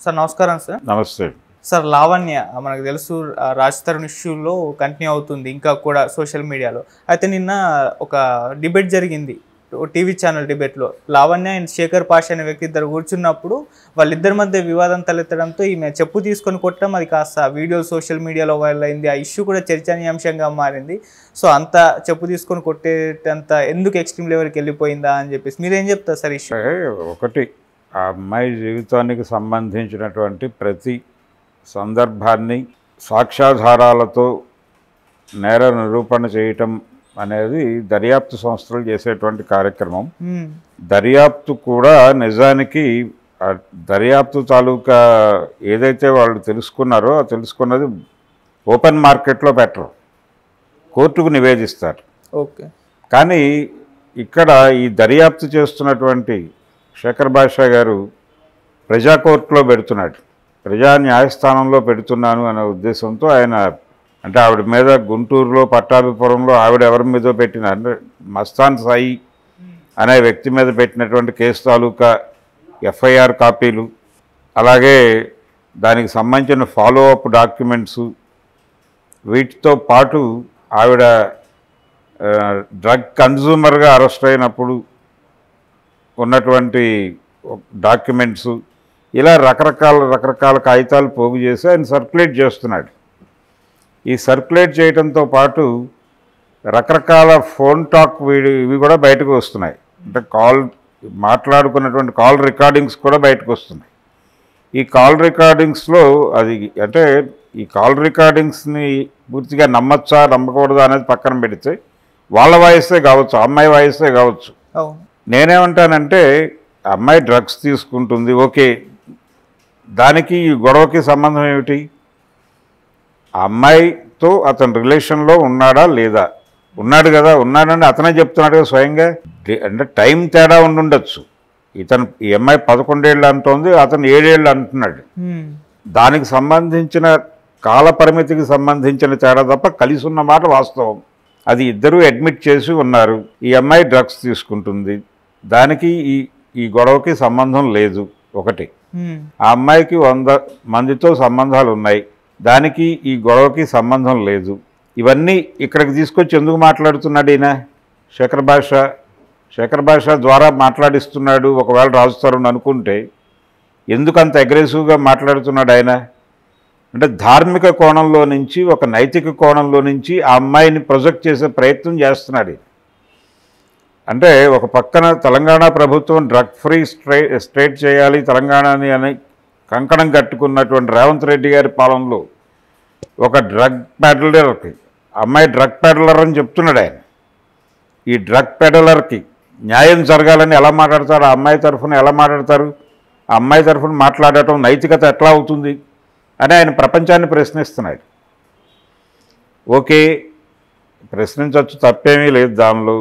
Sir నమస్కారం sir. నమస్తే sir Lavanya మనకు తెలుసు రాజ్ తరుణ్ ఇష్యూలో కంటిన్యూ అవుతుంది ఇంకా కూడా సోషల్ మీడియాలో. అయితే నిన్న ఒక డిబేట్ జరిగింది టీవీ ఛానల్ డిబేట్లో. లావణ్య అండ్ శేఖర్ పాషా అనే వ్యక్తి ఇద్దరు కూర్చున్నప్పుడు వాళ్ళిద్దరి మధ్య వివాదం తలెత్తడంతో ఈమె చెప్పు తీసుకొని కొట్టడం, అది కాస్త వీడియో సోషల్ మీడియాలో వైరల్ అయింది. ఆ ఇష్యూ కూడా చర్చనీయాంశంగా మారింది. సో అంత చెప్పు తీసుకొని కొట్టేటంత ఎందుకు ఎక్స్ట్రీమ్ లెవెల్కి వెళ్ళిపోయిందా అని చెప్పేసి మీరేం చెప్తారు సార్ ఇష్యూ? ఒకటి, ఆ అమ్మాయి జీవితానికి సంబంధించినటువంటి ప్రతి సందర్భాన్ని సాక్ష్యాధారాలతో నేర నిరూపణ చేయటం అనేది దర్యాప్తు సంస్థలు చేసేటువంటి కార్యక్రమం. దర్యాప్తు కూడా నిజానికి దర్యాప్తు తాలూకా ఏదైతే వాళ్ళు తెలుసుకున్నారో ఆ తెలుసుకున్నది ఓపెన్ మార్కెట్లో పెట్టరు, కోర్టుకు నివేదిస్తారు. ఓకే. కానీ ఇక్కడ ఈ దర్యాప్తు చేస్తున్నటువంటి శేఖర్ భాషా గారు ప్రజా కోర్టులో పెడుతున్నాడు, ప్రజా న్యాయస్థానంలో పెడుతున్నాను అనే ఉద్దేశంతో ఆయన, అంటే ఆవిడ మీద గుంటూరులో పట్టాభిపురంలో ఆవిడ ఎవరి మీద పెట్టిన, అంటే మస్తాన్ సాయి అనే వ్యక్తి మీద పెట్టినటువంటి కేసు తాలూకా ఎఫ్ఐఆర్ కాపీలు, అలాగే దానికి సంబంధించిన ఫాలో అప్ డాక్యుమెంట్సు, వీటితో పాటు ఆవిడ డ్రగ్ కన్జ్యూమర్గా అరెస్ట్ అయినప్పుడు ఉన్నటువంటి డాక్యుమెంట్సు, ఇలా రకరకాల కాగితాలు పోగు చేసి ఆయన సర్క్యులేట్ చేస్తున్నాడు. ఈ సర్క్యులేట్ చేయడంతో పాటు రకరకాల ఫోన్ టాక్ ఇవి కూడా బయటకు వస్తున్నాయి. అంటే మాట్లాడుకున్నటువంటి కాల్ రికార్డింగ్స్ కూడా బయటకు వస్తున్నాయి. ఈ కాల్ రికార్డింగ్స్లో అది, అంటే ఈ కాల్ రికార్డింగ్స్ని పూర్తిగా నమ్మచ్చా నమ్మకూడదా అనేది పక్కన పెడితే వాళ్ళ వాయిసే కావచ్చు, అమ్మాయి వాయిసే కావచ్చు. నేనేమంటానంటే అమ్మాయి డ్రగ్స్ తీసుకుంటుంది, ఓకే, దానికి ఈ గొడవకి సంబంధం ఏమిటి? ఆ అమ్మాయితో అతను రిలేషన్లో ఉన్నాడా లేదా? ఉన్నాడు కదా, ఉన్నాడని అతనే చెప్తున్నాడు కదా స్వయంగా. అంటే టైం తేడా ఉండుండొచ్చు. ఈ అమ్మాయి 11 ఏళ్ళు అంటోంది, అతను 7 ఏళ్ళు అంటున్నాడు. దానికి సంబంధించిన కాల పరిమితికి సంబంధించిన తేడా తప్ప కలిసి ఉన్న మాట వాస్తవం. అది ఇద్దరూ అడ్మిట్ చేసి ఉన్నారు. ఈ అమ్మాయి డ్రగ్స్ తీసుకుంటుంది, దానికి ఈ గొడవకి సంబంధం లేదు. ఒకటి, ఆ అమ్మాయికి 100 మందితో సంబంధాలు ఉన్నాయి, దానికి ఈ గొడవకి సంబంధం లేదు. ఇవన్నీ ఇక్కడికి తీసుకొచ్చి ఎందుకు మాట్లాడుతున్నాడు ఈయన? శేఖర్ భాష ద్వారా మాట్లాడిస్తున్నాడు. ఒకవేళ రాజు తరుణ్ అనుకుంటే ఎందుకు అంత అగ్రెసివ్గా మాట్లాడుతున్నాడు ఆయన? అంటే ధార్మిక కోణంలో నుంచి, ఒక నైతిక కోణంలో నుంచి ఆ అమ్మాయిని ప్రొజెక్ట్ చేసే ప్రయత్నం చేస్తున్నాడు. అంటే ఒక పక్కన తెలంగాణ ప్రభుత్వం డ్రగ్ ఫ్రీ స్టేట్ చేయాలి తెలంగాణని అని కంకణం కట్టుకున్నటువంటి రేవంత్ రెడ్డి గారి పాలనలో ఒక డ్రగ్ పెడలర్కి, అమ్మాయి డ్రగ్ పెడలర్ అని చెప్తున్నాడు ఆయన. ఈ డ్రగ్ పెడలర్కి న్యాయం జరగాలని ఎలా మాట్లాడతారు? ఆ అమ్మాయి తరఫున ఎలా మాట్లాడతారు? ఆ అమ్మాయి తరఫున మాట్లాడటం నైతికత ఎట్లా అవుతుంది అని ఆయన ప్రపంచాన్ని ప్రశ్నిస్తున్నాడు. ఓకే, ప్రశ్నించవచ్చు, తప్పేమీ లేదు దానిలో.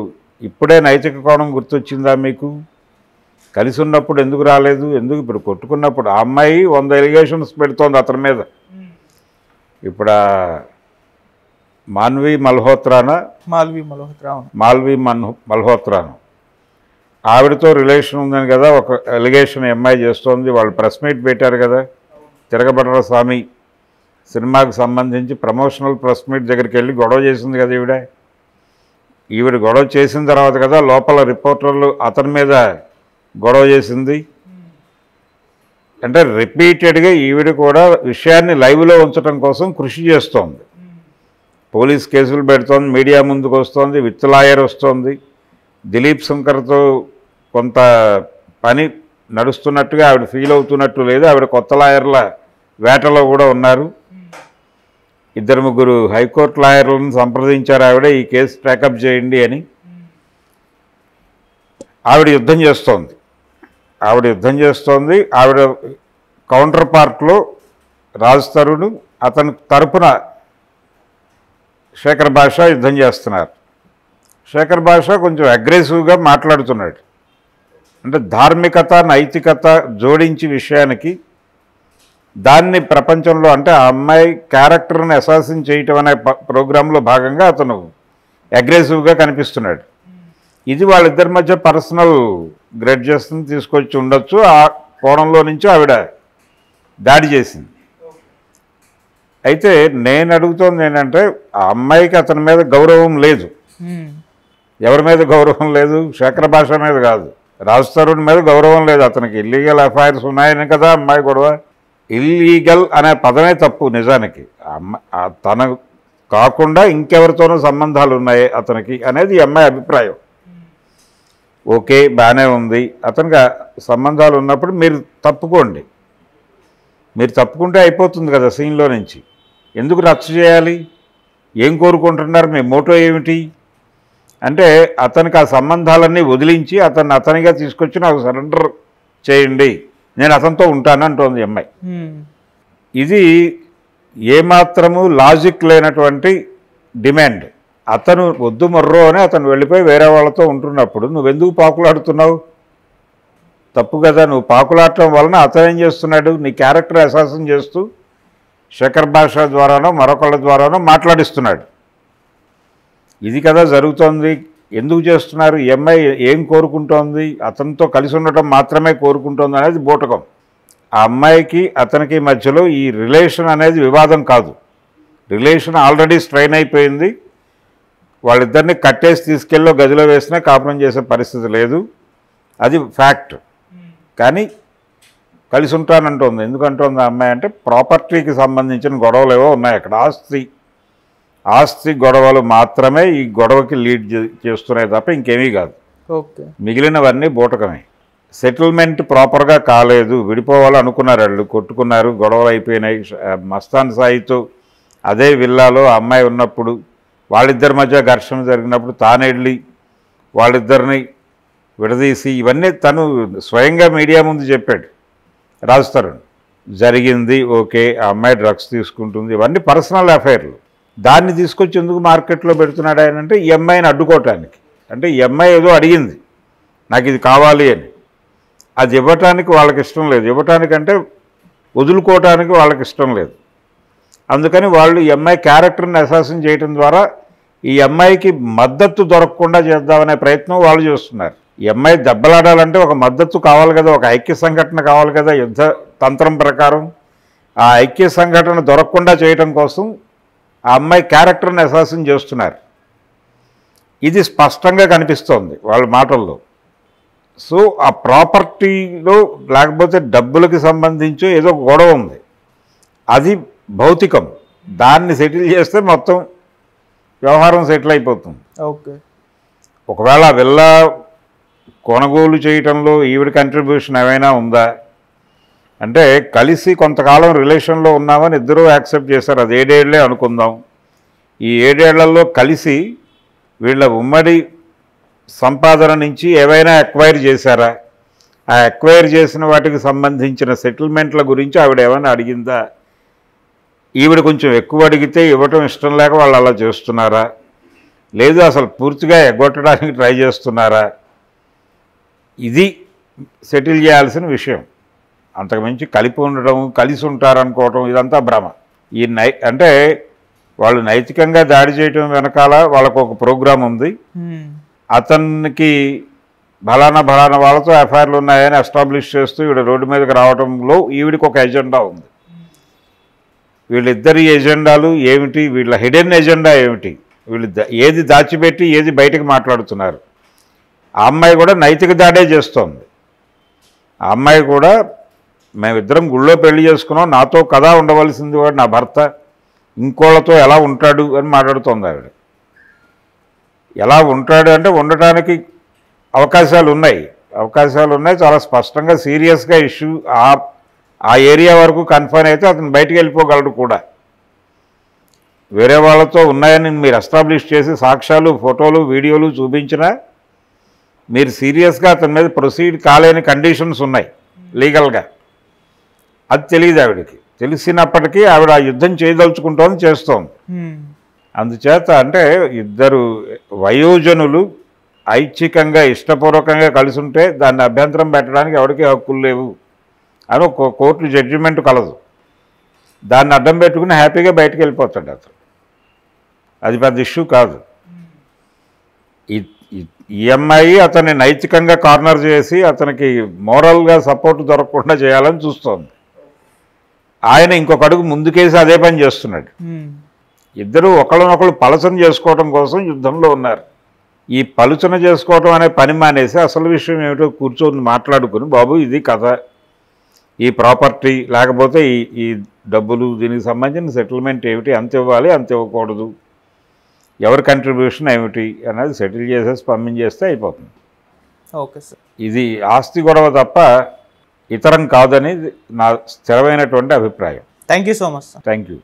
ఇప్పుడే నైతిక కోణం గుర్తొచ్చిందా మీకు? కలిసి ఉన్నప్పుడు ఎందుకు రాలేదు? ఎందుకు ఇప్పుడు కొట్టుకున్నప్పుడు? ఆ అమ్మాయి 100 ఎలిగేషన్స్ పెడుతోంది అతని మీద. ఇప్పుడు మాల్వీ మల్హోత్రాను ఆవిడతో రిలేషన్ ఉందని కదా ఒక ఎలిగేషన్ అమ్మాయి చేస్తోంది. వాళ్ళు ప్రెస్ మీట్ పెట్టారు కదా, తిరగబడ్డ స్వామి సినిమాకు సంబంధించి ప్రమోషనల్ ప్రెస్ మీట్ దగ్గరికి వెళ్ళి గొడవ చేసింది కదా ఈవిడ గొడవ చేసిన తర్వాత కదా లోపల రిపోర్టర్లు అతని మీద గొడవ చేసింది. అంటే రిపీటెడ్గా ఈవిడ కూడా విషయాన్ని లైవ్లో ఉంచడం కోసం కృషి చేస్తోంది. పోలీస్ కేసులు పెడుతోంది, మీడియా ముందుకు వస్తోంది, విత్ లాయర్ వస్తోంది. దిలీప్ శంకర్తో కొంత పని నడుస్తున్నట్టుగా ఆవిడ ఫీల్ అవుతున్నట్టు లేదు. ఆవిడ కొత్త లాయర్ల వేటలో కూడా ఉన్నారు. 2-3 హైకోర్టు లాయర్లను సంప్రదించారు ఆవిడ, ఈ కేసు ట్రాకప్ చేయండి అని. ఆవిడ యుద్ధం చేస్తోంది. ఆవిడ కౌంటర్ పార్ట్లో రాజ్ తరుణ్, అతని తరపున శేఖర్ భాష యుద్ధం చేస్తున్నారు. శేఖర్ భాష కొంచెం అగ్రెసివ్గా మాట్లాడుతున్నాడు. అంటే ధార్మికత నైతికత జోడించి విషయానికి దాన్ని ప్రపంచంలో, అంటే ఆ అమ్మాయి క్యారెక్టర్ని అసాసిన్ చేయటం అనే ప్రోగ్రాంలో భాగంగా అతను అగ్రెసివ్గా కనిపిస్తున్నాడు. ఇది వాళ్ళిద్దరి మధ్య పర్సనల్ గ్రెడ్జెస్ని తీసుకొచ్చి ఉండొచ్చు. ఆ కోణంలో నుంచి ఆవిడ దాడి చేసింది. అయితే నేను అడుగుతోంది ఏంటంటే ఆ అమ్మాయికి అతని మీద గౌరవం లేదు. ఎవరి మీద గౌరవం లేదు? శేఖర్ భాష మీద కాదు, రాజ్ తరుణ్ మీద గౌరవం లేదు. అతనికి ఇల్లీగల్ అఫైర్స్ ఉన్నాయని కదా అమ్మాయి గొడవ. ఇల్లీగల్ అనే పదమే తప్పు నిజానికి. తన కాకుండా ఇంకెవరితోనూ సంబంధాలు ఉన్నాయి అతనికి అనేది ఈ అమ్మాయి అభిప్రాయం. ఓకే, బాగానే ఉంది. అతనికి సంబంధాలు ఉన్నప్పుడు మీరు తప్పుకోండి. మీరు తప్పుకుంటే అయిపోతుంది కదా సీన్లో నుంచి. ఎందుకు రచ్చ చేయాలి? ఏం కోరుకుంటున్నారు? మీ మోటో ఏమిటి అంటే అతనికి ఆ సంబంధాలన్నీ వదిలించి అతనిగా తీసుకొచ్చి నాకు సరెండర్ చేయండి, నేను అతనితో ఉంటాను అంటోంది అమ్మాయి. ఇది ఏమాత్రము లాజిక్ లేనటువంటి డిమాండ్. అతను వద్దు మర్రో అని అతను వెళ్ళిపోయి వేరే వాళ్ళతో ఉంటున్నప్పుడు నువ్వెందుకు పాకులాడుతున్నావు? తప్పు కదా. నువ్వు పాకులాడటం వలన అతను ఏం చేస్తున్నాడు? నీ క్యారెక్టర్ అసాసిన్ చేస్తూ శేఖర్ భాష ద్వారానో మరొకళ్ళ ద్వారానో మాట్లాడిస్తున్నాడు. ఇది కదా జరుగుతోంది. ఎందుకు చేస్తున్నారు? ఈ అమ్మాయి ఏం కోరుకుంటోంది? అతనితో కలిసి ఉండటం మాత్రమే కోరుకుంటోంది అనేది బూటకం. ఆ అమ్మాయికి అతనికి మధ్యలో ఈ రిలేషన్ అనేది వివాదం కాదు. రిలేషన్ ఆల్రెడీ స్ట్రైన్ అయిపోయింది. వాళ్ళిద్దరిని కట్టేసి తీసుకెళ్ళి గదిలో వేసినా కాపురం చేసే పరిస్థితి లేదు, అది ఫ్యాక్ట్. కానీ కలిసి ఉంటానంటోంది. ఎందుకంటోంది ఆ అమ్మాయి అంటే ప్రాపర్టీకి సంబంధించిన గొడవలు ఏవో ఉన్నాయి అక్కడ. ఆస్తి గొడవలు మాత్రమే ఈ గొడవకి లీడ్ చేస్తున్నాయి తప్ప ఇంకేమీ కాదు. మిగిలినవన్నీ బూటకమే. సెటిల్మెంట్ ప్రాపర్గా కాలేదు, విడిపోవాలి అనుకున్నారు వాళ్ళు, కొట్టుకున్నారు, గొడవలు అయిపోయినాయి. మస్తాన్ సాయితో అదే విల్లాలో అమ్మాయి ఉన్నప్పుడు వాళ్ళిద్దరి మధ్య ఘర్షణ జరిగినప్పుడు తానెళ్ళి వాళ్ళిద్దరిని విడదీసి ఇవన్నీ తను స్వయంగా మీడియా ముందు చెప్పాడు రాజ్ తరుణ్. జరిగింది ఓకే, ఆ అమ్మాయి డ్రగ్స్ తీసుకుంటుంది, ఇవన్నీ పర్సనల్ అఫైర్లు. దాన్ని తీసుకొచ్చి ఎందుకు మార్కెట్లో పెడుతున్నాడు ఆయన అంటే ఈ అమ్మాయిని అడ్డుకోవటానికి. అంటే ఈ అమ్మాయి ఏదో అడిగింది నాకు ఇది కావాలి అని, అది ఇవ్వటానికి వాళ్ళకి ఇష్టం లేదు. ఇవ్వటానికంటే వదులుకోవటానికి వాళ్ళకి ఇష్టం లేదు. అందుకని వాళ్ళు ఈ అమ్మాయి క్యారెక్టర్ని అసాసిన్ చేయడం ద్వారా ఈ అమ్మాయికి మద్దతు దొరకకుండా చేద్దామనే ప్రయత్నం వాళ్ళు చేస్తున్నారు. ఈ అమ్మాయి దెబ్బలాడాలంటే ఒక మద్దతు కావాలి కదా, ఒక ఐక్య సంఘటన కావాలి కదా యుద్ధ తంత్రం ప్రకారం. ఆ ఐక్య సంఘటన దొరకకుండా చేయడం కోసం ఆ అమ్మాయి క్యారెక్టర్ని అసాసిన్ చేస్తున్నారు. ఇది స్పష్టంగా కనిపిస్తోంది వాళ్ళ మాటల్లో. సో ఆ ప్రాపర్టీలో లేకపోతే డబ్బులకి సంబంధించి ఏదో గొడవ ఉంది, అది భౌతికం. దాన్ని సెటిల్ చేస్తే మొత్తం వ్యవహారం సెటిల్ అయిపోతుంది. ఓకే. ఒకవేళ విల్లా కొనుగోలు చేయటంలో ఈవిడ కంట్రిబ్యూషన్ ఏమైనా ఉందా అంటే కలిసి కొంతకాలం రిలేషన్లో ఉన్నామని ఇద్దరూ యాక్సెప్ట్ చేశారు. అది 7 ఏళ్లే అనుకుందాం. ఈ 7 ఏళ్లలో కలిసి వీళ్ళ ఉమ్మడి సంపాదన నుంచి ఏవైనా ఎక్వైర్ చేశారా? ఆ ఎక్వైర్ చేసిన వాటికి సంబంధించిన సెటిల్మెంట్ల గురించి ఆవిడ ఏమైనా అడిగిందా? ఈవిడ కొంచెం ఎక్కువ అడిగితే ఇవ్వటం ఇష్టం లేక వాళ్ళు అలా చేస్తున్నారా? లేదు అసలు పూర్తిగా ఎగ్గొట్టడానికి ట్రై చేస్తున్నారా? ఇది సెటిల్ చేయాల్సిన విషయం. అంతకుమించి కలిపి ఉండడం, కలిసి ఉంటారనుకోవటం ఇదంతా భ్రమ. ఈ అంటే వాళ్ళు నైతికంగా దాడి చేయటం వెనకాల వాళ్ళకు ఒక ప్రోగ్రాం ఉంది. అతనికి బలానా వాళ్ళతో ఎఫ్ఐఆర్లు ఉన్నాయని ఎస్టాబ్లిష్ చేస్తూ ఈవిడ రోడ్డు మీదకి రావడంలో ఈవిడికి ఒక ఎజెండా ఉంది. వీళ్ళిద్దరి ఎజెండాలు ఏమిటి? వీళ్ళ హిడెన్ ఎజెండా ఏమిటి? వీళ్ళు ఏది దాచిపెట్టి ఏది బయటకు మాట్లాడుతున్నారు? ఆ అమ్మాయి కూడా నైతిక దాడే చేస్తోంది. ఆ అమ్మాయి కూడా మేమిద్దరం గుళ్ళో పెళ్లి చేసుకున్నాం, నాతో కదా ఉండవలసింది వాడు నా భర్త, ఇంకోళ్ళతో ఎలా ఉంటాడు అని మాట్లాడుతోంది ఆవిడ. ఎలా ఉంటాడు అంటే ఉండటానికి అవకాశాలు ఉన్నాయి, చాలా స్పష్టంగా సీరియస్గా ఇష్యూ ఆ ఏరియా వరకు కన్ఫైన్ అయితే అతను బయటికి వెళ్ళిపోగలడు కూడా. వేరే వాళ్ళతో ఉన్నాయని మీరు ఎస్టాబ్లిష్ చేసి సాక్ష్యాలు, ఫోటోలు, వీడియోలు చూపించినా మీరు సీరియస్గా అతని మీద ప్రొసీడ్ కాలేని కండిషన్స్ ఉన్నాయి లీగల్గా. అది తెలియదు ఆవిడకి. తెలిసినప్పటికీ ఆవిడ ఆ యుద్ధం చేయదలుచుకుంటోంది, చేస్తోంది. అందుచేత అంటే ఇద్దరు వయోజనులు ఐచ్ఛికంగా ఇష్టపూర్వకంగా కలిసి ఉంటే దాన్ని అభ్యంతరం పెట్టడానికి ఎవరికి హక్కులు లేవు అని ఒక కోర్టు జడ్జిమెంట్ కలదు. దాన్ని అడ్డం పెట్టుకుని హ్యాపీగా బయటకు వెళ్ళిపోతాడు అతను. అది పెద్ద ఇష్యూ కాదు. ఈ అమ్మాయి అతన్ని నైతికంగా కార్నర్ చేసి అతనికి మోరల్గా సపోర్ట్ దొరకకుండా చేయాలని చూస్తోంది. ఆయన ఇంకొక అడుగు ముందుకేసి అదే పని చేస్తున్నాడు. ఇద్దరూ ఒకళ్ళనొకళ్ళు పలచన చేసుకోవడం కోసం యుద్ధంలో ఉన్నారు. ఈ పలుచన చేసుకోవడం అనే పని మానేసి అసలు విషయం ఏమిటో కూర్చొని మాట్లాడుకుని, బాబు ఇది కథ, ఈ ప్రాపర్టీ లేకపోతే ఈ డబ్బులు, దీనికి సంబంధించిన సెటిల్మెంట్ ఏమిటి, అంత ఇవ్వాలి అంత ఇవ్వకూడదు, ఎవరి కంట్రిబ్యూషన్ ఏమిటి అనేది సెటిల్ చేసేసి పంపించేస్తే అయిపోతుంది. Okay sir. ఇది ఆస్తి గొడవ తప్ప ఇతరం కాదని నా స్థిరమైనటువంటి అభిప్రాయం. Thank you so much sir. Thank you.